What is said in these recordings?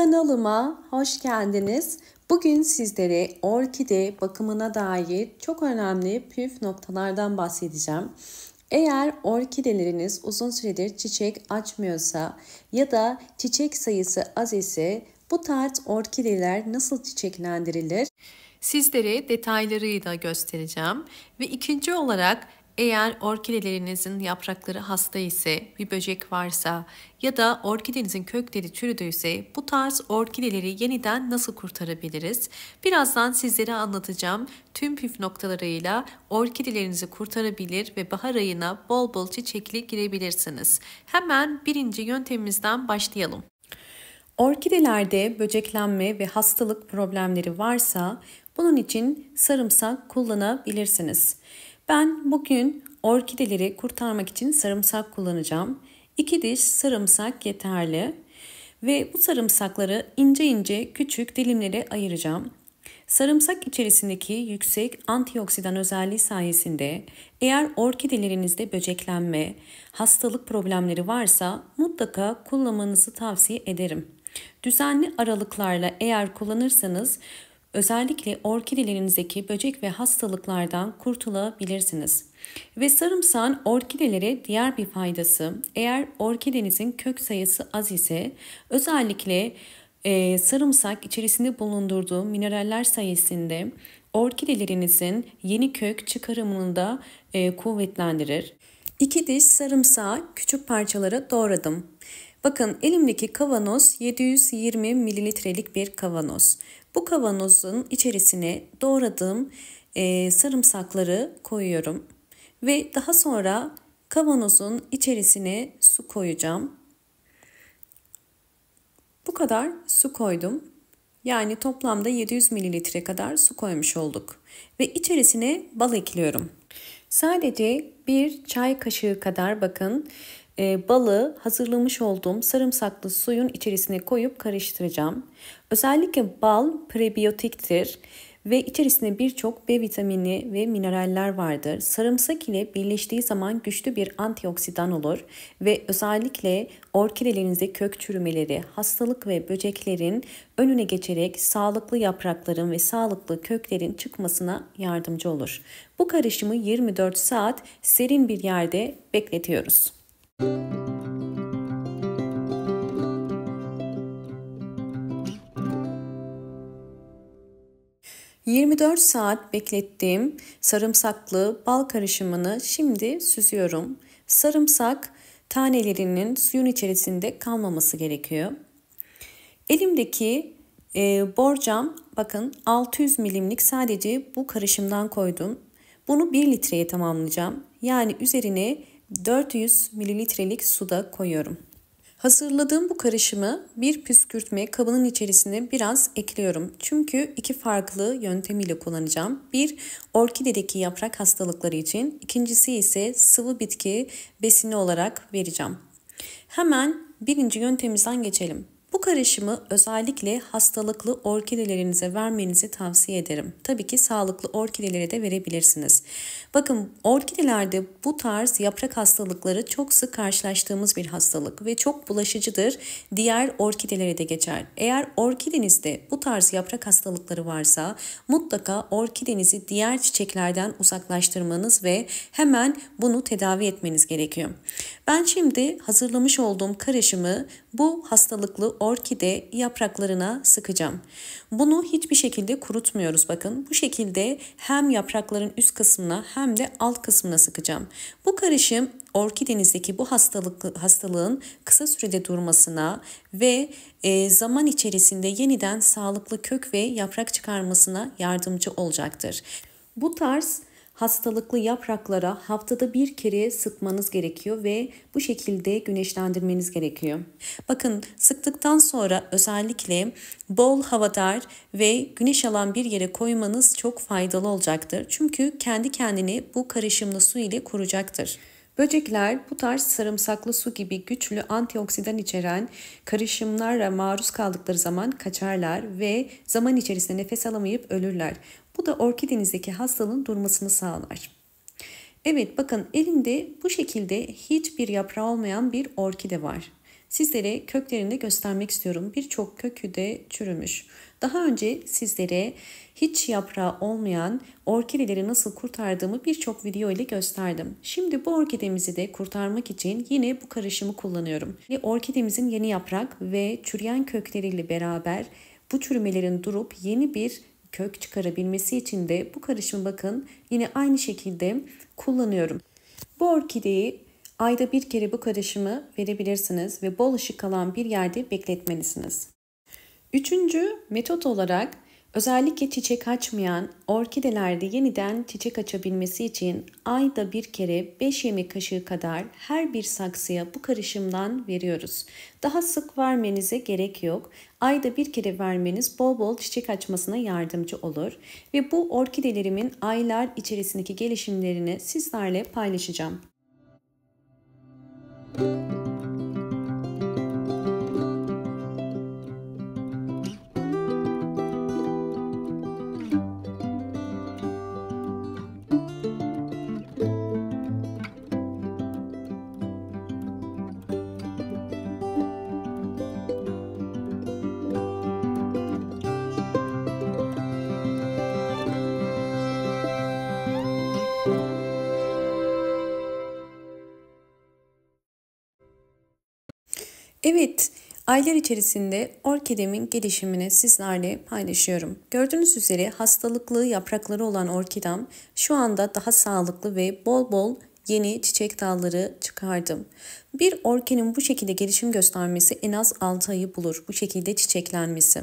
Kanalıma hoş geldiniz. Bugün sizlere orkide bakımına dair çok önemli püf noktalardan bahsedeceğim. Eğer orkideleriniz uzun süredir çiçek açmıyorsa ya da çiçek sayısı az ise bu tarz orkideler nasıl çiçeklendirilir? Sizlere detaylarıyla göstereceğim. Ve ikinci olarak eğer orkidelerinizin yaprakları hasta ise, bir böcek varsa ya da orkidenizin kökleri çürüdüyse bu tarz orkideleri yeniden nasıl kurtarabiliriz? Birazdan sizlere anlatacağım. Tüm püf noktalarıyla orkidelerinizi kurtarabilir ve bahar ayına bol bol çiçekli girebilirsiniz. Hemen birinci yöntemimizden başlayalım. Orkidelerde böceklenme ve hastalık problemleri varsa bunun için sarımsak kullanabilirsiniz. Ben bugün orkideleri kurtarmak için sarımsak kullanacağım. 2 diş sarımsak yeterli ve bu sarımsakları ince ince küçük dilimlere ayıracağım. Sarımsak içerisindeki yüksek antioksidan özelliği sayesinde eğer orkidelerinizde böceklenme, hastalık problemleri varsa mutlaka kullanmanızı tavsiye ederim. Düzenli aralıklarla eğer kullanırsanız özellikle orkidelerinizdeki böcek ve hastalıklardan kurtulabilirsiniz. Ve sarımsağın orkidelere diğer bir faydası, eğer orkidenizin kök sayısı az ise özellikle sarımsak içerisinde bulundurduğu mineraller sayesinde orkidelerinizin yeni kök çıkarımını da kuvvetlendirir. 2 diş sarımsağı küçük parçalara doğradım. Bakın elimdeki kavanoz 720 mililitrelik bir kavanoz. Bu kavanozun içerisine doğradığım sarımsakları koyuyorum. Ve daha sonra kavanozun içerisine su koyacağım. Bu kadar su koydum. Yani toplamda 700 mililitre kadar su koymuş olduk. Ve içerisine bal ekliyorum. Sadece bir çay kaşığı kadar bakın balı hazırlamış olduğum sarımsaklı suyun içerisine koyup karıştıracağım. Özellikle bal prebiyotiktir ve içerisinde birçok B vitamini ve mineraller vardır. Sarımsak ile birleştiği zaman güçlü bir antioksidan olur ve özellikle orkidelerinizde kök çürümeleri, hastalık ve böceklerin önüne geçerek sağlıklı yaprakların ve sağlıklı köklerin çıkmasına yardımcı olur. Bu karışımı 24 saat serin bir yerde bekletiyoruz. 24 saat beklettiğim sarımsaklı bal karışımını şimdi süzüyorum. Sarımsak tanelerinin suyun içerisinde kalmaması gerekiyor. Elimdeki borcam bakın 600 milimlik sadece bu karışımdan koydum. Bunu 1 litreye tamamlayacağım. Yani üzerine 400 mililitrelik suda koyuyorum. Hazırladığım bu karışımı bir püskürtme kabının içerisine biraz ekliyorum. Çünkü 2 farklı yöntemiyle kullanacağım. Bir, orkidedeki yaprak hastalıkları için, ikincisi ise sıvı bitki besini olarak vereceğim. Hemen birinci yöntemimizden geçelim. Bu karışımı özellikle hastalıklı orkidelerinize vermenizi tavsiye ederim. Tabii ki sağlıklı orkidelere de verebilirsiniz. Bakın orkidelerde bu tarz yaprak hastalıkları çok sık karşılaştığımız bir hastalık ve çok bulaşıcıdır. Diğer orkidelere de geçer. Eğer orkidenizde bu tarz yaprak hastalıkları varsa mutlaka orkidenizi diğer çiçeklerden uzaklaştırmanız ve hemen bunu tedavi etmeniz gerekiyor. Ben şimdi hazırlamış olduğum karışımı bu hastalıklı orkide yapraklarına sıkacağım. Bunu hiçbir şekilde kurutmuyoruz bakın. Bu şekilde hem yaprakların üst kısmına hem de alt kısmına sıkacağım. Bu karışım orkidenizdeki bu hastalığın kısa sürede durmasına ve zaman içerisinde yeniden sağlıklı kök ve yaprak çıkarmasına yardımcı olacaktır. Bu tarz hastalıklı yapraklara haftada bir kere sıkmanız gerekiyor ve bu şekilde güneşlendirmeniz gerekiyor. Bakın sıktıktan sonra özellikle bol havadar ve güneş alan bir yere koymanız çok faydalı olacaktır. Çünkü kendi kendini bu karışımlı su ile kuracaktır. Böcekler bu tarz sarımsaklı su gibi güçlü antioksidan içeren karışımlarla maruz kaldıkları zaman kaçarlar ve zaman içerisinde nefes alamayıp ölürler. Bu da orkidenizdeki hastalığın durmasını sağlar. Evet bakın elimde bu şekilde hiçbir yaprağı olmayan bir orkide var. sizlere köklerini de göstermek istiyorum. Birçok kökü de çürümüş. Daha önce sizlere hiç yaprağı olmayan orkideleri nasıl kurtardığımı birçok video ile gösterdim. Şimdi bu orkidemizi de kurtarmak için yine bu karışımı kullanıyorum. Orkidemizin yeni yaprak ve çürüyen kökleriyle beraber bu çürümelerin durup yeni bir kök çıkarabilmesi için de bu karışımı bakın yine aynı şekilde kullanıyorum. Bu orkideyi ayda bir kere bu karışımı verebilirsiniz ve bol ışık alan bir yerde bekletmelisiniz. Üçüncü metot olarak özellikle çiçek açmayan orkidelerde yeniden çiçek açabilmesi için ayda bir kere 5 yemek kaşığı kadar her bir saksıya bu karışımdan veriyoruz. Daha sık vermenize gerek yok. Ayda bir kere vermeniz bol bol çiçek açmasına yardımcı olur. Ve bu orkidelerimin aylar içerisindeki gelişimlerini sizlerle paylaşacağım. Evet, aylar içerisinde orkidemin gelişimini sizlerle paylaşıyorum. Gördüğünüz üzere hastalıklı yaprakları olan orkidem şu anda daha sağlıklı ve bol bol yeni çiçek dalları çıkardım. Bir orkidenin bu şekilde gelişim göstermesi en az 6 ayı bulur. Bu şekilde çiçeklenmesi.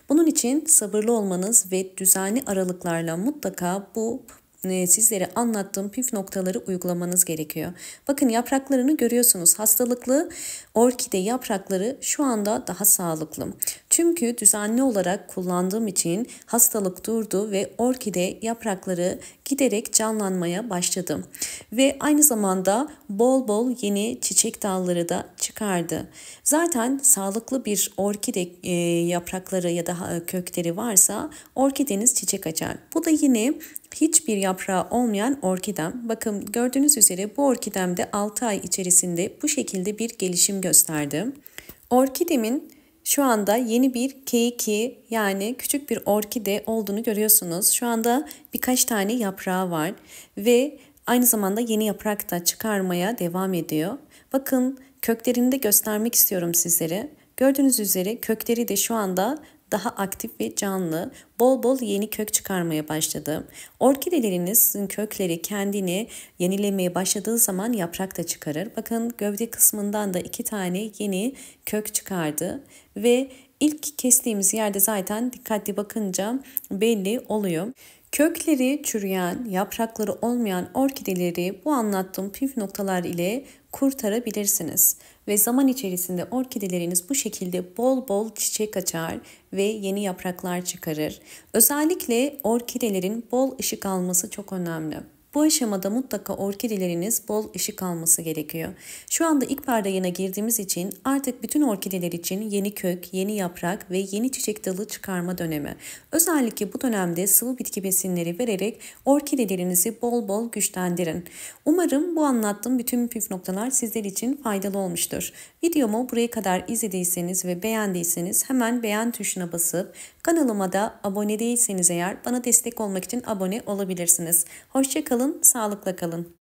Bunun için sabırlı olmanız ve düzenli aralıklarla mutlaka bu sizlere anlattığım püf noktaları uygulamanız gerekiyor. Bakın yapraklarını görüyorsunuz. Hastalıklı orkide yaprakları şu anda daha sağlıklı. Çünkü düzenli olarak kullandığım için hastalık durdu ve orkide yaprakları giderek canlanmaya başladı. Ve aynı zamanda bol bol yeni çiçek dalları da çıkardı. Zaten sağlıklı bir orkide yaprakları ya da kökleri varsa orkideniz çiçek açar. Bu da yine hiçbir yaprağı olmayan orkidem. Bakın gördüğünüz üzere bu orkidemde 6 ay içerisinde bu şekilde bir gelişim gösterdi. Orkidemin şu anda yeni bir K2 yani küçük bir orkide olduğunu görüyorsunuz. Şu anda birkaç tane yaprağı var ve aynı zamanda yeni yaprak da çıkarmaya devam ediyor. Bakın köklerini de göstermek istiyorum sizlere. Gördüğünüz üzere kökleri de şu anda daha aktif ve canlı, bol bol yeni kök çıkarmaya başladı. Orkidelerinizin kökleri kendini yenilemeye başladığı zaman yaprak da çıkarır. Bakın gövde kısmından da 2 tane yeni kök çıkardı ve ilk kestiğimiz yerde zaten dikkatli bakınca belli oluyor. Kökleri çürüyen, yaprakları olmayan orkideleri bu anlattığım püf noktalar ile kurtarabilirsiniz. Ve zaman içerisinde orkideleriniz bu şekilde bol bol çiçek açar ve yeni yapraklar çıkarır. Özellikle orkidelerin bol ışık alması çok önemli. Bu aşamada mutlaka orkideleriniz bol ışık alması gerekiyor. Şu anda ilkbahar ayına girdiğimiz için artık bütün orkideler için yeni kök, yeni yaprak ve yeni çiçek dalı çıkarma dönemi. Özellikle bu dönemde sıvı bitki besinleri vererek orkidelerinizi bol bol güçlendirin. Umarım bu anlattığım bütün püf noktalar sizler için faydalı olmuştur. Videomu buraya kadar izlediyseniz ve beğendiyseniz hemen beğen tuşuna basıp kanalıma da abone değilseniz eğer bana destek olmak için abone olabilirsiniz. Hoşça kalın, sağlıkla kalın.